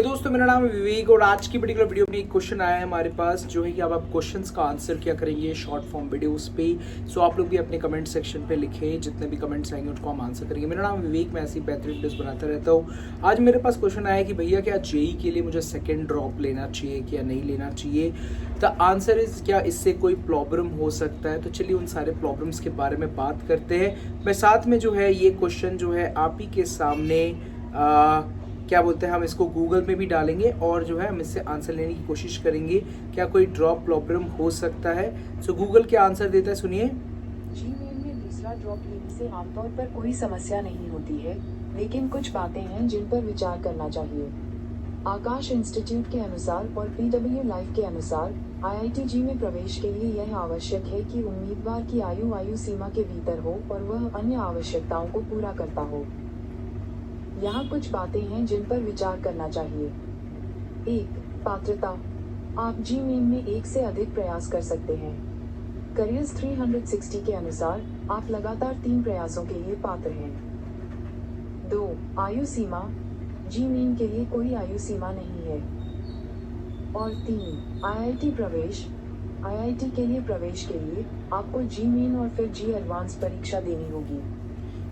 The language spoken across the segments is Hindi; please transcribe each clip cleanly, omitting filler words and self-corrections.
दोस्तों मेरा नाम है विवेक और आज की पर्टिकुलर वीडियो में एक क्वेश्चन आया है हमारे पास जो है कि अब आप क्वेश्चंस का आंसर क्या करेंगे शॉर्ट फॉर्म वीडियोस पे। सो आप लोग भी अपने कमेंट सेक्शन पे लिखें, जितने भी कमेंट्स आएंगे उनको हम आंसर करेंगे। मेरा नाम विवेक, मैं ऐसी बेहतरीन वीडियोस बनाता रहता हूँ। आज मेरे पास क्वेश्चन आया कि भैया क्या जेई के लिए मुझे सेकेंड ड्रॉप लेना चाहिए क्या नहीं लेना चाहिए। द आंसर इज क्या इससे कोई प्रॉब्लम हो सकता है। तो चलिए उन सारे प्रॉब्लम्स के बारे में बात करते हैं। मैं साथ में जो है ये क्वेश्चन जो है आप ही के सामने क्या बोलते हैं हम इसको गूगल में भी डालेंगे और जो है हम इससे आंसर लेने की कोशिश करेंगे क्या कोई ड्रॉप प्रॉब्लम हो सकता है। सो गूगल क्या आंसर देता है सुनिए। जीमेल में दूसरा ड्रॉप लेने से आमतौर पर कोई समस्या नहीं होती है, लेकिन कुछ बातें हैं जिन पर विचार करना चाहिए। आकाश इंस्टीट्यूट के अनुसार और PW लाइफ के अनुसार IIT-JEE में प्रवेश के लिए यह आवश्यक है कि उम्मीदवार की आयु सीमा के भीतर हो और वह अन्य आवश्यकताओं को पूरा करता हो। यहाँ कुछ बातें हैं जिन पर विचार करना चाहिए। 1. पात्रता। आप जीमेल में एक से अधिक प्रयास कर सकते हैं। करियर्स 360 के अनुसार आप लगातार 3 प्रयासों के लिए पात्र हैं। 2. आयु सीमा। जीमेल के लिए कोई आयु सीमा नहीं है। और 3. IIT प्रवेश। IIT के लिए प्रवेश के लिए आपको जीमेल और फिर जी एडवांस परीक्षा देनी होगी।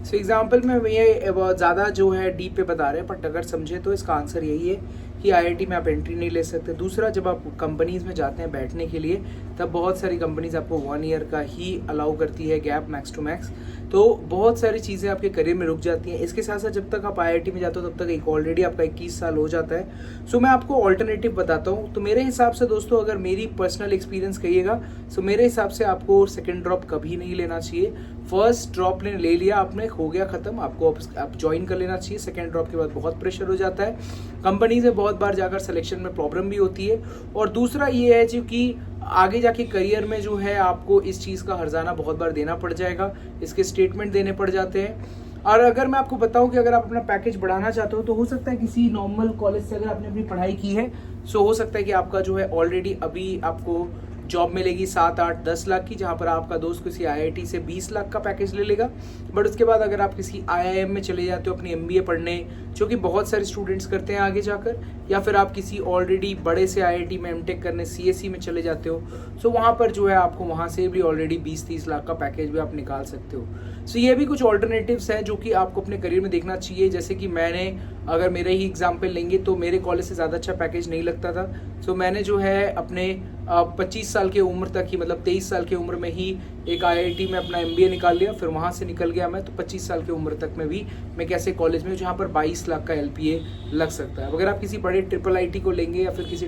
सो एग्जाम्पल में ये बहुत ज़्यादा जो है डीप पे बता रहे हैं, बट अगर समझे तो इसका आंसर यही है कि IIT में आप एंट्री नहीं ले सकते। दूसरा, जब आप कंपनीज़ में जाते हैं बैठने के लिए तब बहुत सारी कंपनीज आपको 1 ईयर का ही अलाउ करती है गैप मैक्स टू मैक्स। तो बहुत सारी चीज़ें आपके करियर में रुक जाती हैं। इसके साथ साथ जब तक आप IIT में जाते हो तब तक एक ऑलरेडी आपका 21 साल हो जाता है। सो मैं आपको ऑल्टरनेटिव बताता हूँ। तो मेरे हिसाब से दोस्तों, अगर मेरी पर्सनल एक्सपीरियंस कहिएगा, सो मेरे हिसाब से आपको सेकेंड ड्रॉप कभी नहीं लेना चाहिए। फर्स्ट ड्रॉप ले लिया आपने, हो गया खत्म, आपको आप ज्वाइन कर लेना चाहिए। सेकेंड ड्रॉप के बाद बहुत प्रेशर हो जाता है, कंपनी से बहुत बार जाकर सिलेक्शन में प्रॉब्लम भी होती है। और दूसरा ये है जो कि आगे जाके करियर में जो है आपको इस चीज़ का हर्जाना बहुत बार देना पड़ जाएगा, इसके स्टेटमेंट देने पड़ जाते हैं। और अगर मैं आपको बताऊं कि अगर आप अपना पैकेज बढ़ाना चाहते हो तो हो सकता है किसी नॉर्मल कॉलेज से अगर आपने अपनी पढ़ाई की है, सो हो सकता है कि आपका जो है ऑलरेडी अभी आपको जॉब मिलेगी 7, 8, 10 लाख की, जहाँ पर आपका दोस्त किसी IIT से 20 लाख का पैकेज ले लेगा। बट उसके बाद अगर आप किसी IIM में चले जाते हो अपनी MBA पढ़ने, जो कि बहुत सारे स्टूडेंट्स करते हैं आगे जाकर, या फिर आप किसी ऑलरेडी बड़े से IIT में MTech करने CSE में चले जाते हो, सो वहाँ पर जो है आपको वहाँ से भी ऑलरेडी 20-30 लाख का पैकेज भी आप निकाल सकते हो। सो ये भी कुछ ऑल्टरनेटिव्स हैं जो कि आपको अपने करियर में देखना चाहिए। जैसे कि मैंने, अगर मेरे ही एग्जाम्पल लेंगे तो मेरे कॉलेज से ज़्यादा अच्छा पैकेज नहीं लगता था। सो मैंने जो है अपने 25 साल की उम्र तक ही, मतलब 23 साल की उम्र में ही एक IIT में अपना MBA निकाल लिया, फिर वहाँ से निकल गया मैं। तो 25 साल की उम्र तक में भी मैं कैसे कॉलेज में जहाँ पर 22 लाख का LPA लग सकता है। अगर आप किसी बड़े IIIT को लेंगे या फिर किसी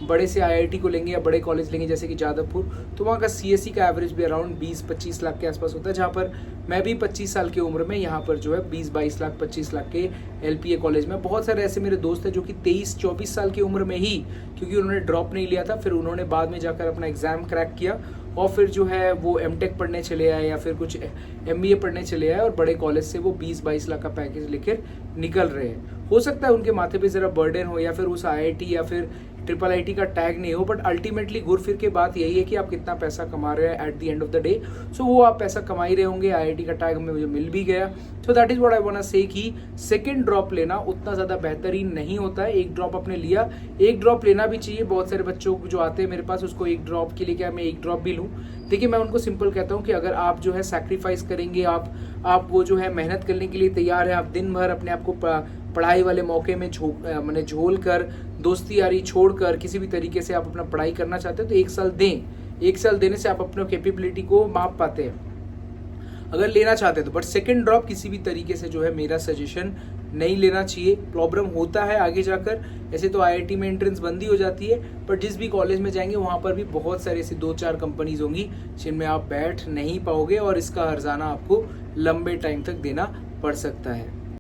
बड़े से IIT को लेंगे या बड़े कॉलेज लेंगे जैसे कि जादवपुर, तो वहाँ का CSE का एवरेज भी अराउंड 20-25 लाख के आसपास होता है, जहाँ पर मैं भी 25 साल की उम्र में यहाँ पर जो है 20-22 लाख 25 लाख के LPA कॉलेज में। बहुत सारे ऐसे मेरे दोस्त हैं जो कि 23-24 साल की उम्र में ही, क्योंकि उन्होंने ड्रॉप नहीं लिया था, फिर उन्होंने बाद में जाकर अपना एग्जाम क्रैक किया और फिर जो है वो MTech पढ़ने चले आए या फिर कुछ MBA पढ़ने चले आए और बड़े कॉलेज से वो 20-22 लाख का पैकेज लेकर निकल रहे हैं। हो सकता है उनके माथे पे ज़रा बर्डन हो या फिर उस IIT या फिर IIIT का टैग नहीं हो, बट अल्टीमेटली घूर फिर के बात यही है कि आप कितना पैसा कमा रहे हैं at the end of the day. So वो आप पैसा कमा ही रहे होंगे, IIT का टैग हमें मुझे मिल भी गया। So that is what I want to say कि सेकंड ड्रॉप लेना उतना ज़्यादा बेहतरीन नहीं होता है। एक ड्रॉप आपने लिया, एक ड्रॉप लेना भी चाहिए। बहुत सारे बच्चों जो आते हैं मेरे पास, उसको एक ड्रॉप के लिए क्या मैं एक ड्रॉप भी लूँ। देखिए मैं उनको सिंपल कहता हूँ कि अगर आप जो है सैक्रिफाइस करेंगे, आप वो जो है मेहनत करने के लिए तैयार हैं, आप दिन भर अपने आप को पढ़ाई वाले मौके में झोल कर, दोस्ती यारी छोड़कर किसी भी तरीके से आप अपना पढ़ाई करना चाहते हो तो 1 साल दें। 1 साल देने से आप अपने कैपेबिलिटी को माप पाते हैं अगर लेना चाहते हैं तो। बट सेकंड ड्रॉप किसी भी तरीके से जो है मेरा सजेशन नहीं लेना चाहिए। प्रॉब्लम होता है आगे जाकर। ऐसे तो IIT में एंट्रेंस बंदी हो जाती है, पर जिस भी कॉलेज में जाएंगे वहाँ पर भी बहुत सारी ऐसी 2-4 कंपनीज होंगी जिनमें आप बैठ नहीं पाओगे और इसका हर्जाना आपको लंबे टाइम तक देना पड़ सकता है।